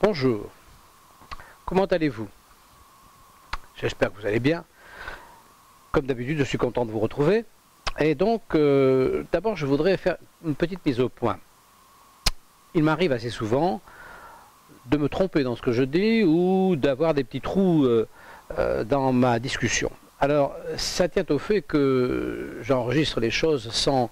Bonjour, comment allez-vous? J'espère que vous allez bien. Comme d'habitude, je suis content de vous retrouver. Et donc, d'abord, je voudrais faire une petite mise au point. Il m'arrive assez souvent de me tromper dans ce que je dis ou d'avoir des petits trous dans ma discussion. Alors, ça tient au fait que j'enregistre les choses sans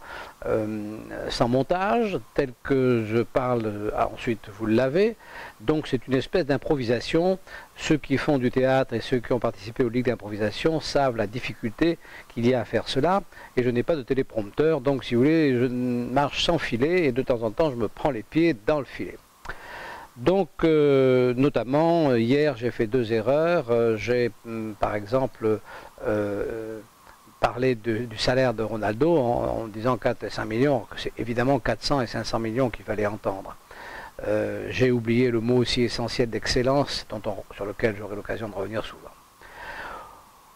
montage, tel que je parle, ensuite vous l'avez. Donc c'est une espèce d'improvisation. Ceux qui font du théâtre et ceux qui ont participé aux ligues d'improvisation savent la difficulté qu'il y a à faire cela. Et je n'ai pas de téléprompteur, donc si vous voulez, je marche sans filet et de temps en temps je me prends les pieds dans le filet. Donc, notamment, hier, j'ai fait deux erreurs. J'ai, par exemple, parlé du salaire de Ronaldo en disant 4 et 5 millions. C'est évidemment 400 et 500 millions qu'il fallait entendre. J'ai oublié le mot aussi essentiel d'excellence, sur lequel j'aurai l'occasion de revenir souvent.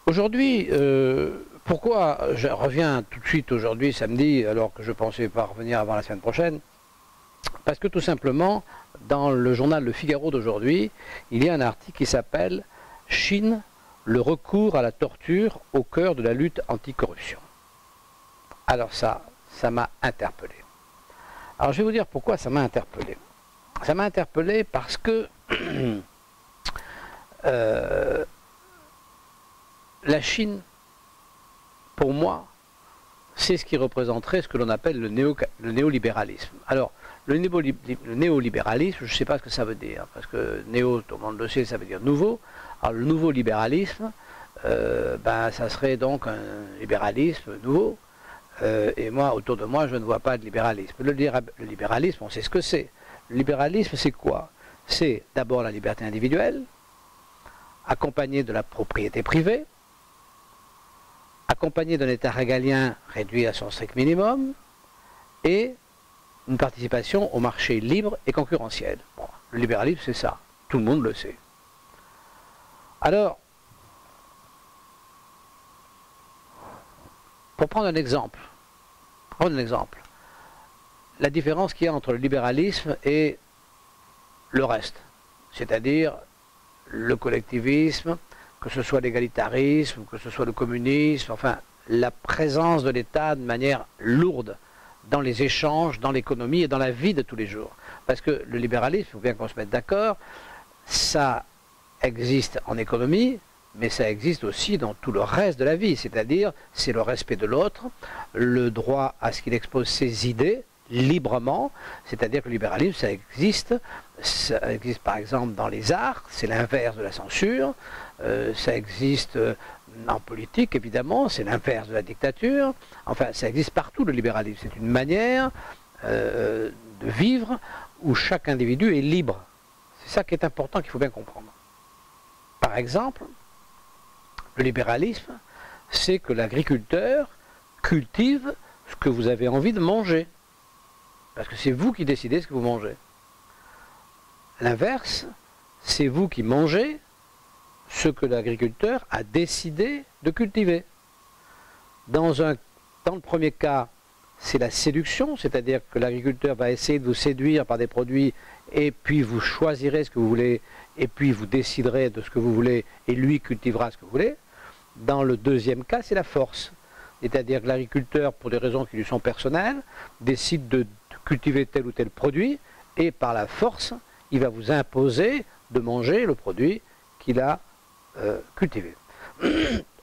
Aujourd'hui, pourquoi je reviens tout de suite aujourd'hui, samedi, alors que je pensais pas revenir avant la semaine prochaine? Parce que tout simplement, dans le journal Le Figaro d'aujourd'hui, il y a un article qui s'appelle « Chine, le recours à la torture au cœur de la lutte anticorruption ». Alors ça m'a interpellé. Alors je vais vous dire pourquoi ça m'a interpellé. Ça m'a interpellé parce que la Chine, pour moi, c'est ce qui représenterait ce que l'on appelle le néolibéralisme. Alors, le néolibéralisme, je ne sais pas ce que ça veut dire, parce que néo, tout le monde le sait, ça veut dire nouveau. Alors, le nouveau libéralisme, ça serait donc un libéralisme nouveau. Et moi, autour de moi, je ne vois pas de libéralisme. Le libéralisme, on sait ce que c'est. Le libéralisme, c'est quoi? C'est d'abord la liberté individuelle, accompagnée de la propriété privée, accompagné d'un État régalien réduit à son strict minimum, et une participation au marché libre et concurrentiel. Bon, le libéralisme, c'est ça. Tout le monde le sait. Alors, pour prendre un exemple, la différence qu'il y a entre le libéralisme et le reste, c'est-à-dire le collectivisme, que ce soit l'égalitarisme, que ce soit le communisme, enfin, la présence de l'État de manière lourde dans les échanges, dans l'économie et dans la vie de tous les jours. Parce que le libéralisme, il faut bien qu'on se mette d'accord, ça existe en économie, mais ça existe aussi dans tout le reste de la vie, c'est-à-dire c'est le respect de l'autre, le droit à ce qu'il expose ses idées librement, c'est-à-dire que le libéralisme, ça existe par exemple dans les arts, c'est l'inverse de la censure, ça existe en politique évidemment, c'est l'inverse de la dictature, enfin ça existe partout le libéralisme, c'est une manière de vivre où chaque individu est libre. C'est ça qui est important, qu'il faut bien comprendre. Par exemple, le libéralisme, c'est que l'agriculteur cultive ce que vous avez envie de manger. Parce que c'est vous qui décidez ce que vous mangez. L'inverse, c'est vous qui mangez ce que l'agriculteur a décidé de cultiver. Dans le premier cas, c'est la séduction, c'est-à-dire que l'agriculteur va essayer de vous séduire par des produits et puis vous choisirez ce que vous voulez et puis vous déciderez de ce que vous voulez et lui cultivera ce que vous voulez. Dans le deuxième cas, c'est la force. C'est-à-dire que l'agriculteur, pour des raisons qui lui sont personnelles, décide de cultiver tel ou tel produit et par la force, il va vous imposer de manger le produit qu'il a cultivé.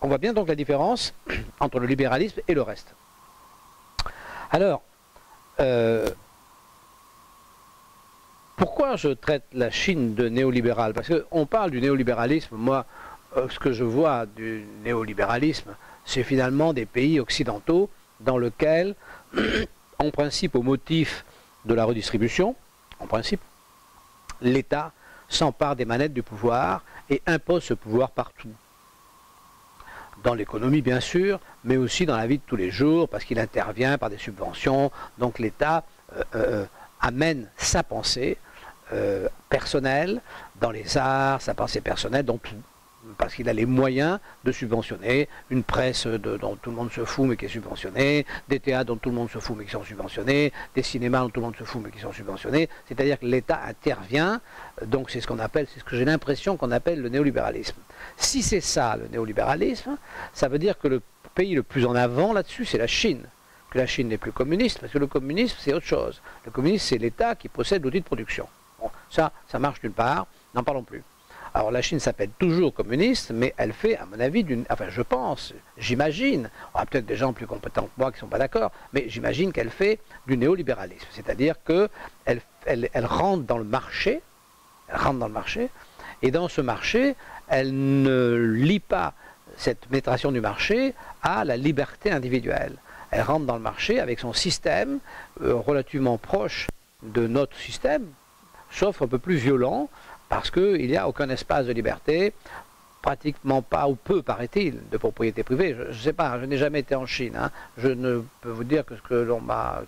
On voit bien donc la différence entre le libéralisme et le reste. Alors, pourquoi je traite la Chine de néolibérale? Parce qu'on parle du néolibéralisme, moi, ce que je vois du néolibéralisme, c'est finalement des pays occidentaux dans lesquels, en principe au motif de la redistribution, en principe, l'État s'empare des manettes du pouvoir et impose ce pouvoir partout. Dans l'économie bien sûr, mais aussi dans la vie de tous les jours, parce qu'il intervient par des subventions, donc l'État amène sa pensée personnelle dans les arts, sa pensée personnelle dans tout. parce qu'il a les moyens de subventionner une presse dont tout le monde se fout mais qui est subventionnée, des théâtres dont tout le monde se fout mais qui sont subventionnés, des cinémas dont tout le monde se fout mais qui sont subventionnés, c'est-à-dire que l'État intervient, donc c'est ce qu'on appelle, c'est ce que j'ai l'impression qu'on appelle le néolibéralisme. Si c'est ça le néolibéralisme, ça veut dire que le pays le plus en avant là-dessus c'est la Chine, que la Chine n'est plus communiste, parce que le communisme c'est autre chose. Le communisme c'est l'État qui possède l'outil de production. Bon, ça marche d'une part, n'en parlons plus. Alors la Chine s'appelle toujours communiste, mais elle fait, à mon avis, enfin je pense, j'imagine, il y aura peut-être des gens plus compétents que moi qui ne sont pas d'accord, mais j'imagine qu'elle fait du néolibéralisme. C'est-à-dire qu'elle rentre dans le marché, et dans ce marché, elle ne lie pas cette pénétration du marché à la liberté individuelle. Elle rentre dans le marché avec son système relativement proche de notre système, sauf un peu plus violent, parce qu'il n'y a aucun espace de liberté, pratiquement pas ou peu, paraît-il, de propriété privée. Je ne sais pas, je n'ai jamais été en Chine, hein. Je ne peux vous dire que ce que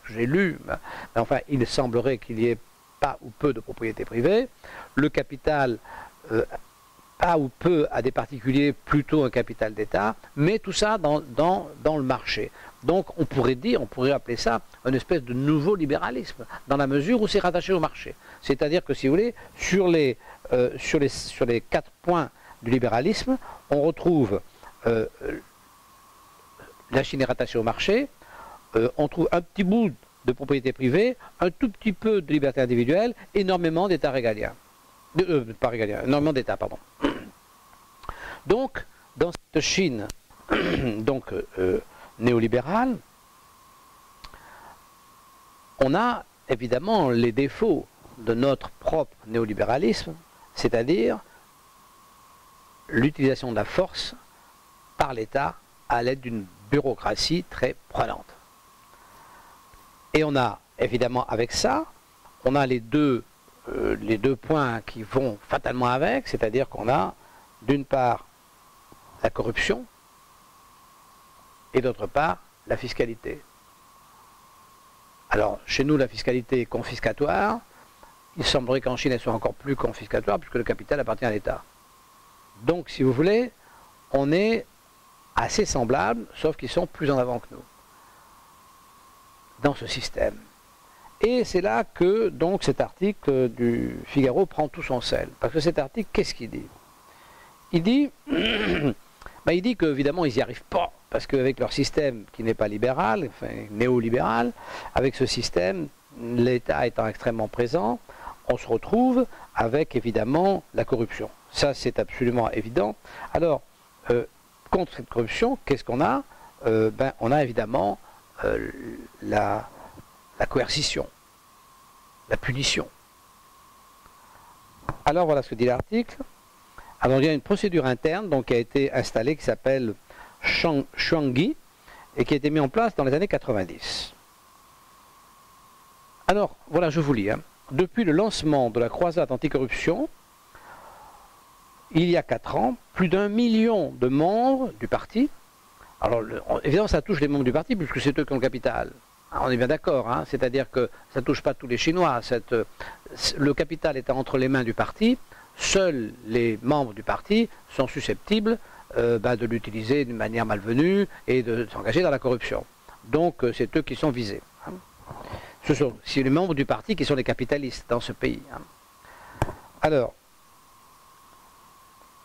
j'ai lu, mais enfin, il semblerait qu'il y ait pas ou peu de propriété privée. Le capital, pas ou peu à des particuliers, plutôt un capital d'État, mais tout ça dans le marché. Donc on pourrait appeler ça une espèce de nouveau libéralisme, dans la mesure où c'est rattaché au marché. C'est-à-dire que, si vous voulez, sur les 4 points du libéralisme, on retrouve la Chine est rattachée au marché, on trouve un petit bout de propriété privée, un tout petit peu de liberté individuelle, énormément d'États régaliens. Pas régaliens, énormément d'États, pardon. Donc, dans cette Chine, néolibérale, on a évidemment les défauts de notre propre néolibéralisme, c'est-à-dire l'utilisation de la force par l'État à l'aide d'une bureaucratie très prenante. Et on a évidemment avec ça, on a les deux points qui vont fatalement avec, c'est-à-dire qu'on a d'une part la corruption et d'autre part la fiscalité. Alors chez nous la fiscalité est confiscatoire, il semblerait qu'en Chine elle soit encore plus confiscatoire puisque le capital appartient à l'État. Donc si vous voulez, on est assez semblables, sauf qu'ils sont plus en avant que nous dans ce système. Et c'est là que donc cet article du Figaro prend tout son sel. Parce que cet article, qu'est-ce qu'il dit? Il dit, il dit qu'évidemment ils n'y arrivent pas, parce qu'avec leur système qui n'est pas libéral, enfin néolibéral, avec ce système, l'État étant extrêmement présent, on se retrouve avec évidemment la corruption. Ça c'est absolument évident. Alors, contre cette corruption, qu'est-ce qu'on a? On a évidemment la coercition, la punition. Alors voilà ce que dit l'article. Alors il y a une procédure interne donc, qui a été installée qui s'appelle Shuangyi et qui a été mise en place dans les années 90. Alors voilà, je vous lis. Depuis le lancement de la croisade anticorruption, il y a 4 ans, plus d'1 million de membres du parti. Alors évidemment ça touche les membres du parti puisque c'est eux qui ont le capital. On est bien d'accord, hein, c'est-à-dire que ça ne touche pas tous les Chinois. Le capital étant entre les mains du parti, seuls les membres du parti sont susceptibles de l'utiliser d'une manière malvenue et de s'engager dans la corruption. Donc c'est eux qui sont visés. Hein. Ce sont les membres du parti qui sont les capitalistes dans ce pays. Hein. Alors,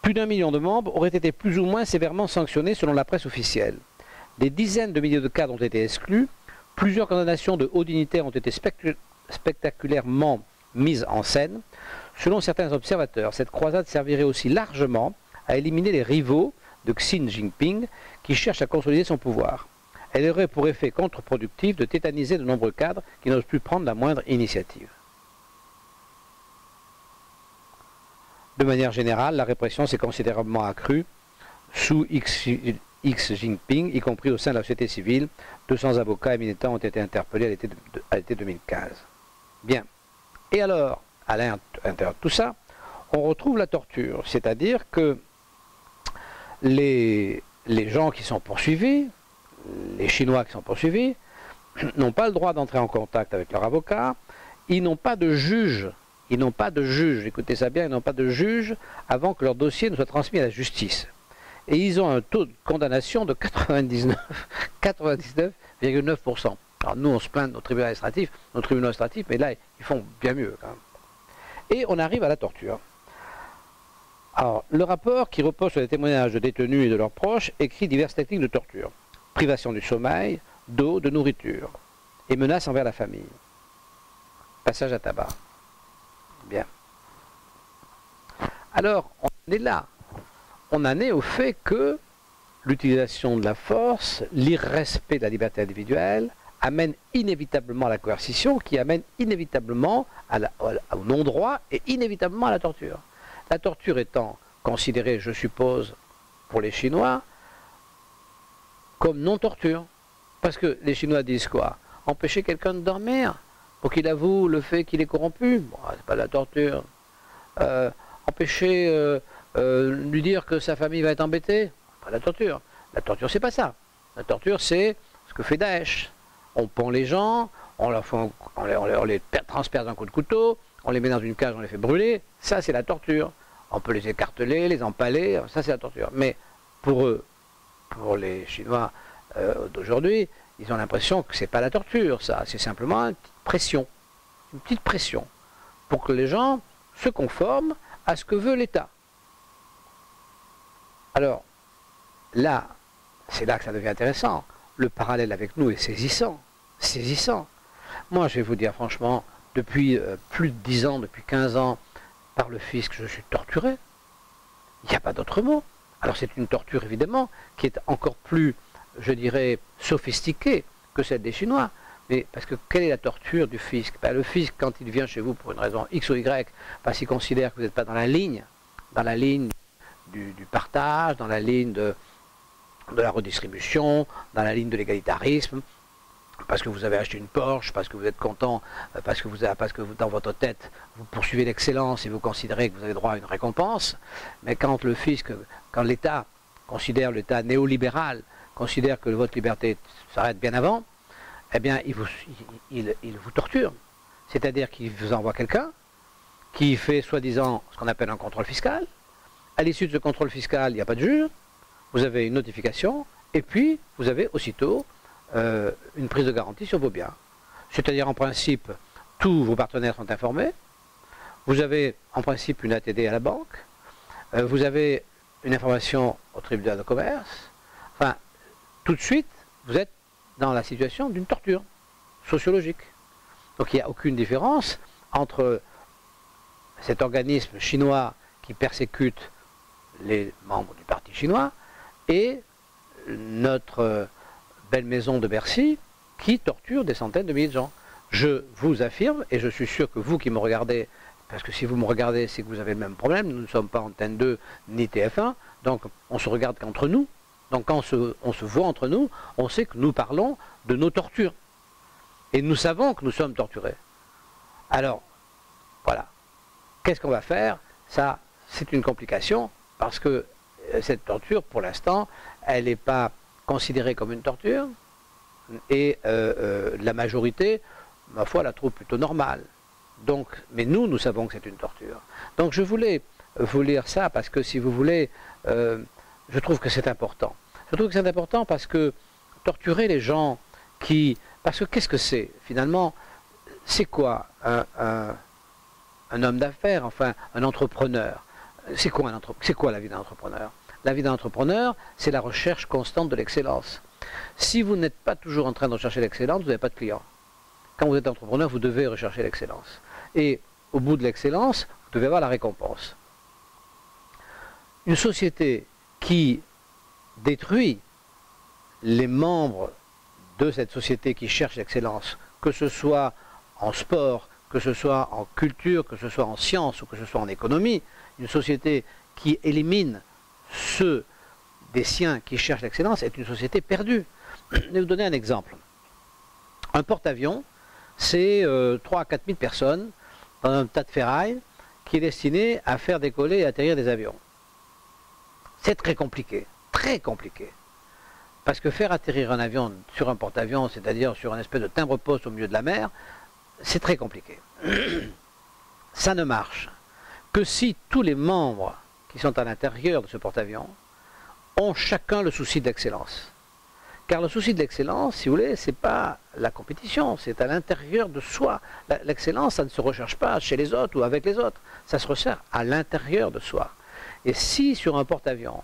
plus d'1 million de membres auraient été plus ou moins sévèrement sanctionnés selon la presse officielle. Des dizaines de milliers de cadres ont été exclus. Plusieurs condamnations de hauts dignitaires ont été spectaculairement mises en scène. Selon certains observateurs, cette croisade servirait aussi largement à éliminer les rivaux de Xi Jinping qui cherchent à consolider son pouvoir. Elle aurait pour effet contre-productif de tétaniser de nombreux cadres qui n'osent plus prendre la moindre initiative. De manière générale, la répression s'est considérablement accrue sous Xi Jinping, y compris au sein de la société civile. 200 avocats éminents ont été interpellés à l'été 2015. Bien. Et alors, à l'intérieur de tout ça, on retrouve la torture. C'est-à-dire que les gens qui sont poursuivis, les Chinois qui sont poursuivis, n'ont pas le droit d'entrer en contact avec leur avocat, ils n'ont pas de juge ils n'ont pas de juge, écoutez ça bien, ils n'ont pas de juge avant que leur dossier ne soit transmis à la justice. Et ils ont un taux de condamnation de 99,9%. Alors nous, on se plaint de nos tribunaux administratifs, mais là, ils font bien mieux quand même. Et on arrive à la torture. Alors, le rapport, qui repose sur les témoignages de détenus et de leurs proches, écrit diverses techniques de torture. Privation du sommeil, d'eau, de nourriture, et menaces envers la famille. Passage à tabac. Bien. Alors, on est là. On en est au fait que l'utilisation de la force, l'irrespect de la liberté individuelle, amène inévitablement à la coercition, qui amène inévitablement au non-droit et inévitablement à la torture. La torture étant considérée, je suppose, pour les Chinois, comme non-torture. Parce que les Chinois disent quoi? Empêcher quelqu'un de dormir pour qu'il avoue le fait qu'il est corrompu, bon, c'est pas de la torture. Empêcher lui dire que sa famille va être embêtée, pas de la torture. La torture, c'est pas ça. La torture, c'est ce que fait Daesh. On pend les gens, on les transperce d'un coup de couteau, on les met dans une cage, on les fait brûler. Ça, c'est la torture. On peut les écarteler, les empaler, ça, c'est la torture. Mais pour eux, pour les Chinois d'aujourd'hui, ils ont l'impression que c'est pas la torture, ça. C'est simplement une petite pression, pour que les gens se conforment à ce que veut l'État. Alors, là, c'est là que ça devient intéressant. Le parallèle avec nous est saisissant. Saisissant. Moi, je vais vous dire franchement, depuis plus de 10 ans, depuis 15 ans, par le fisc, je suis torturé. Il n'y a pas d'autre mot. Alors c'est une torture, évidemment, qui est encore plus, je dirais, sophistiquée que celle des Chinois. Mais parce que quelle est la torture du fisc? Ben, le fisc, quand il vient chez vous pour une raison X ou Y, parce qu'il considère que vous n'êtes pas dans la ligne du partage, dans la ligne de la redistribution, dans la ligne de l'égalitarisme, parce que vous avez acheté une Porsche, parce que vous êtes content, parce que dans votre tête, vous poursuivez l'excellence et vous considérez que vous avez droit à une récompense. Mais quand le fisc, quand l'État considère, l'État néolibéral, considère que votre liberté s'arrête bien avant, eh bien, il vous torture. C'est-à-dire qu'il vous envoie quelqu'un qui fait soi-disant ce qu'on appelle un contrôle fiscal. À l'issue de ce contrôle fiscal, il n'y a pas de juge, vous avez une notification, et puis vous avez aussitôt une prise de garantie sur vos biens. C'est-à-dire, en principe, tous vos partenaires sont informés, vous avez en principe une ATD à la banque, vous avez une information au tribunal de commerce, enfin, tout de suite, vous êtes dans la situation d'une torture sociologique. Donc il n'y a aucune différence entre cet organisme chinois qui persécute les membres du parti chinois et notre belle maison de Bercy qui torture des centaines de milliers de gens. Je vous affirme, et je suis sûr que vous qui me regardez, parce que si vous me regardez, c'est que vous avez le même problème, nous ne sommes pas Antenne 2 ni TF1, donc on se regarde qu'entre nous. Donc quand on se voit entre nous, on sait que nous parlons de nos tortures. Et nous savons que nous sommes torturés. Alors, voilà. Qu'est-ce qu'on va faire? Ça, c'est une complication, parce que cette torture, pour l'instant, elle n'est pas considérée comme une torture, et la majorité, ma foi, la trouve plutôt normale. Donc, mais nous savons que c'est une torture. Donc je voulais vous lire ça, parce que si vous voulez, je trouve que c'est important. Je trouve que c'est important parce que torturer les gens qui... Parce que qu'est-ce que c'est? Finalement, c'est quoi un homme d'affaires, enfin un entrepreneur? C'est quoi la vie d'un entrepreneur? La vie d'un entrepreneur, c'est la recherche constante de l'excellence. Si vous n'êtes pas toujours en train de rechercher l'excellence, vous n'avez pas de clients. Quand vous êtes entrepreneur, vous devez rechercher l'excellence. Et au bout de l'excellence, vous devez avoir la récompense. Une société qui détruit les membres de cette société qui cherche l'excellence, que ce soit en sport, que ce soit en culture, que ce soit en sciences ou que ce soit en économie, une société qui élimine ceux des siens qui cherchent l'excellence est une société perdue. Je vais vous donner un exemple. Un porte-avions, c'est 3 à 4 000 personnes dans un tas de ferraille qui est destiné à faire décoller et atterrir des avions. C'est très compliqué, parce que faire atterrir un avion sur un porte-avions, c'est-à-dire sur une espèce de timbre-poste au milieu de la mer, c'est très compliqué. ça ne marche que si tous les membres qui sont à l'intérieur de ce porte-avions ont chacun le souci de l'excellence. Car le souci de l'excellence, si vous voulez, ce n'est pas la compétition, c'est à l'intérieur de soi. L'excellence, ça ne se recherche pas chez les autres ou avec les autres, ça se recherche à l'intérieur de soi. Et si sur un porte-avions,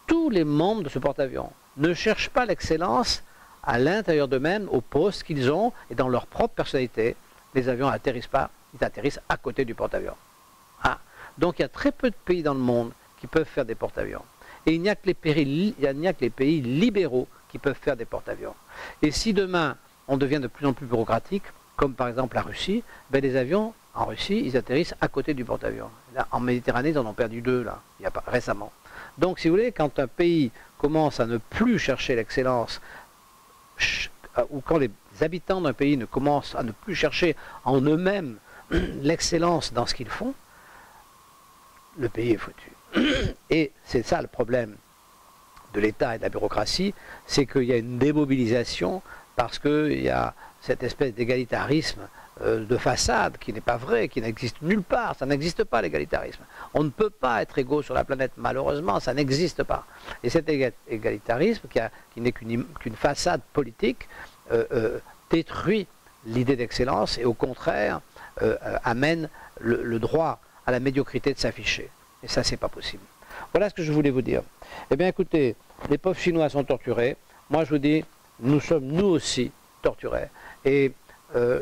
tous les membres de ce porte-avions ne cherchent pas l'excellence à l'intérieur d'eux-mêmes, au poste qu'ils ont et dans leur propre personnalité, les avions n'atterrissent pas, ils atterrissent à côté du porte-avions. Ah. Donc il y a très peu de pays dans le monde qui peuvent faire des porte-avions. Et il n'y a que les pays libéraux qui peuvent faire des porte-avions. Et si demain, on devient de plus en plus bureaucratique, comme par exemple la Russie, ben les avions, en Russie, ils atterrissent à côté du porte-avions. Là, en Méditerranée, ils en ont perdu 2, là, il y a pas, récemment. Donc, si vous voulez, quand un pays commence à ne plus chercher l'excellence, ou quand les habitants d'un pays ne commencent à ne plus chercher en eux-mêmes l'excellence dans ce qu'ils font, le pays est foutu. Et c'est ça le problème de l'État et de la bureaucratie, c'est qu'il y a une démobilisation parce qu'il y a cette espèce d'égalitarisme de façade qui n'est pas vrai, qui n'existe nulle part. Ça n'existe pas l'égalitarisme. On ne peut pas être égaux sur la planète, malheureusement, ça n'existe pas. Et cet égalitarisme, qui n'est qu'une façade politique, détruit l'idée d'excellence et au contraire amène le droit à la médiocrité de s'afficher. Et ça, c'est pas possible. Voilà ce que je voulais vous dire. Eh bien, écoutez, les pauvres Chinois sont torturés. Moi, je vous dis, nous sommes, nous aussi, torturés. Et je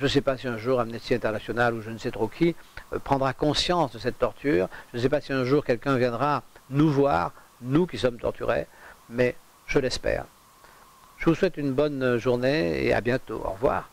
ne sais pas si un jour Amnesty International ou je ne sais trop qui prendra conscience de cette torture. Je ne sais pas si un jour quelqu'un viendra nous voir, nous qui sommes torturés, mais je l'espère. Je vous souhaite une bonne journée et à bientôt. Au revoir.